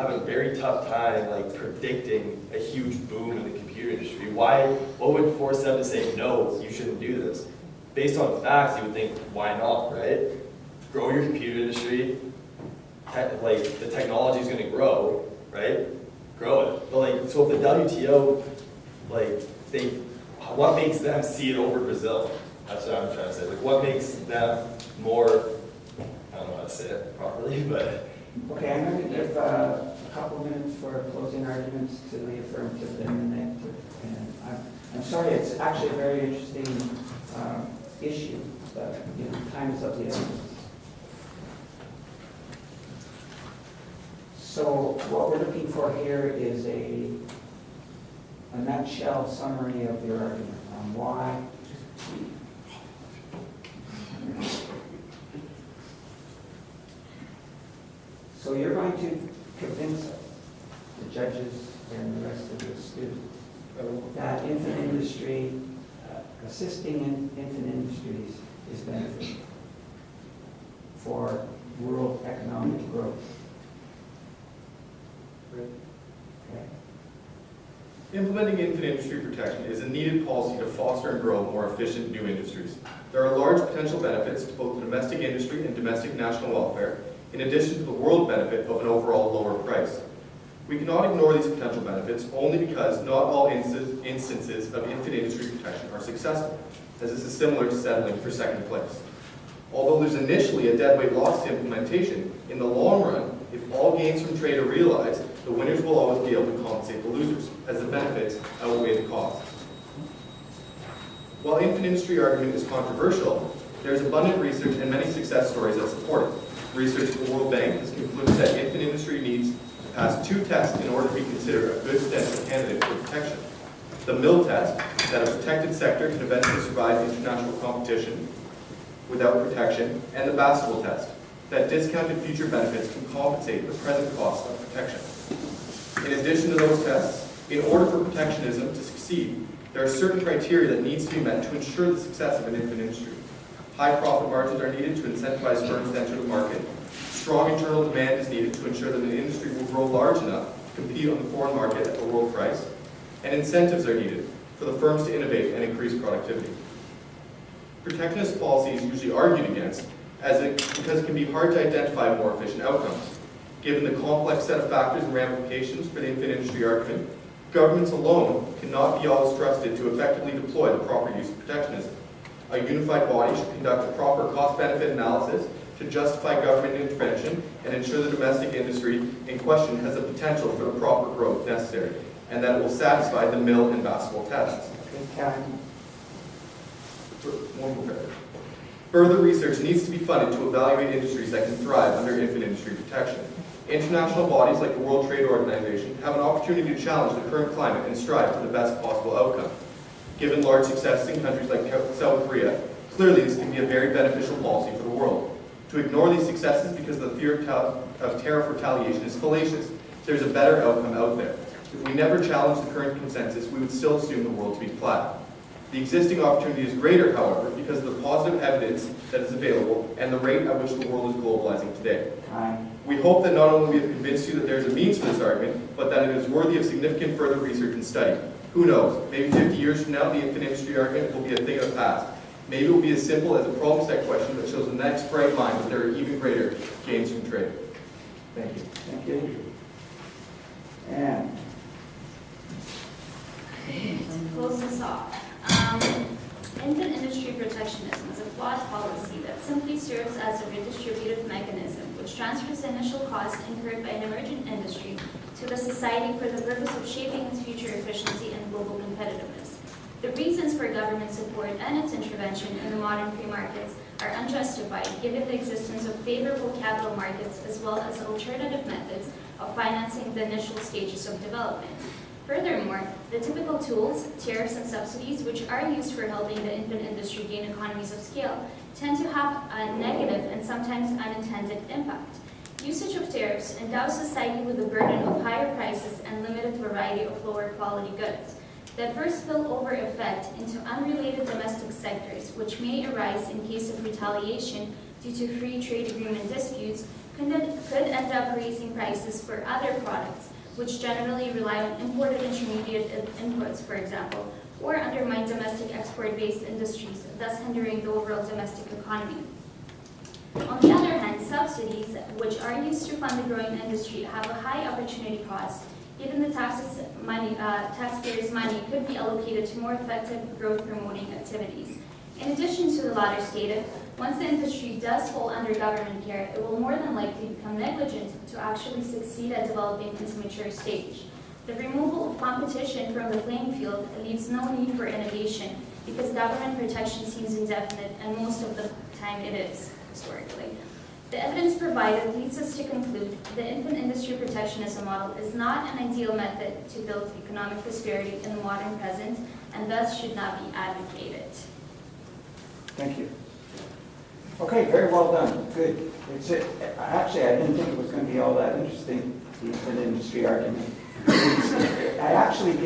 have a very tough time like predicting a huge boom in the computer industry. What would force them to say, no, you shouldn't do this? Based on facts, you would think, why not, right? Grow your computer industry, like the technology is gonna grow, right? Grow it. But like, so if the WTO, like, what makes them see it over Brazil? That's what I'm trying to say. Like, what makes them more, I don't know how to say it properly, but. Okay, I'm going to give a couple minutes for closing arguments to the affirmative and the negative. And I'm sorry, it's actually a very interesting issue, but you know, time is of the essence. So what we're looking for here is a nutshell summary of your argument on why. So you're going to convince us, the judges and the rest of the students, that infant industry, assisting in infant industries is beneficial for rural economic growth. Okay. Implementing infant industry protection is a needed policy to foster and grow more efficient new industries. There are large potential benefits to both the domestic industry and domestic national welfare, in addition to the world benefit of an overall lower price. We cannot ignore these potential benefits only because not all instances of infant industry protection are successful, as this is similar to settling for second place. Although there's initially a deadweight loss to implementation, in the long run, if all gains from trade are realized, the winners will always be able to compensate the losers, as the benefits outweigh the costs. While infant industry argument is controversial, there is abundant research and many success stories that support it. Research at the World Bank has concluded that infant industry needs to pass 2 tests in order to be considered a good potential candidate for protection. The mill test, that a protected sector can eventually survive international competition without protection, and the Bastable test, that discounted future benefits can compensate the present cost of protection. In addition to those tests, in order for protectionism to succeed, there are certain criteria that needs to be met to ensure the success of an infant industry. High profit margins are needed to incentivize firms to enter the market. Strong internal demand is needed to ensure that an industry will grow large enough to compete on the foreign market at the world price. And incentives are needed for the firms to innovate and increase productivity. Protectionist policy is usually argued against because it can be hard to identify more efficient outcomes. Given the complex set of factors and ramifications for the infant industry argument, governments alone cannot be always trusted to effectively deploy the proper use of protectionism. A unified body should conduct a proper cost-benefit analysis to justify government intervention and ensure the domestic industry in question has the potential for the proper growth necessary, and that it will satisfy the mill and Bastable tests. Further research needs to be funded to evaluate industries that can thrive under infant industry protection. International bodies like the World Trade Organization have an opportunity to challenge the current climate and strive for the best possible outcome. Given large successes in countries like South Korea, clearly this can be a very beneficial policy for the world. To ignore these successes because of the fear of tariff retaliation is fallacious. There's a better outcome out there. If we never challenge the current consensus, we would still assume the world to be flat. The existing opportunity is greater, however, because of the positive evidence that is available and the rate at which the world is globalizing today. We hope that not only we have convinced you that there is a means for this argument, but that it is worthy of significant further research and study. Who knows? Maybe 50 years from now, the infant industry argument will be a thing of the past. Maybe it will be as simple as a problem set question that shows the next bright line that there are even greater gains from trade. Thank you. Thank you. And to close this off, infant industry protectionism is a flawed policy that simply serves as a redistributive mechanism which transfers the initial cost incurred by an emergent industry to the society for the purpose of shaping its future efficiency and global competitiveness. The reasons for government support and its intervention in the modern free markets are unjustified given the existence of favorable capital markets as well as alternative methods of financing the initial stages of development. Furthermore, the typical tools, tariffs and subsidies, which are used for helping the infant industry gain economies of scale, tend to have a negative and sometimes unintended impact. Usage of tariffs endows society with the burden of higher prices and limited variety of lower quality goods. The adverse spillover effect into unrelated domestic sectors, which may arise in case of retaliation due to free trade agreement disputes, could end up raising prices for other products, which generally rely on imported intermediate inputs, for example, or undermine domestic export-based industries, thus hindering the overall domestic economy. On the other hand, subsidies, which are used to fund the growing industry, have a high opportunity cost. Given the taxpayers' money could be allocated to more effective growth-promoting activities. In addition to the latter stated, once the industry does fall under government care, it will more than likely become negligent to actually succeed at developing into mature stage. The removal of competition from the playing field leaves no need for innovation because government protection seems indefinite, and most of the time it is, historically. The evidence provided leads us to conclude the infant industry protectionism model is not an ideal method to build economic prosperity in the modern present, and thus should not be advocated. Thank you. Okay, very well done. Good. Actually, I didn't think it was going to be all that interesting, the infant industry argument. I actually did.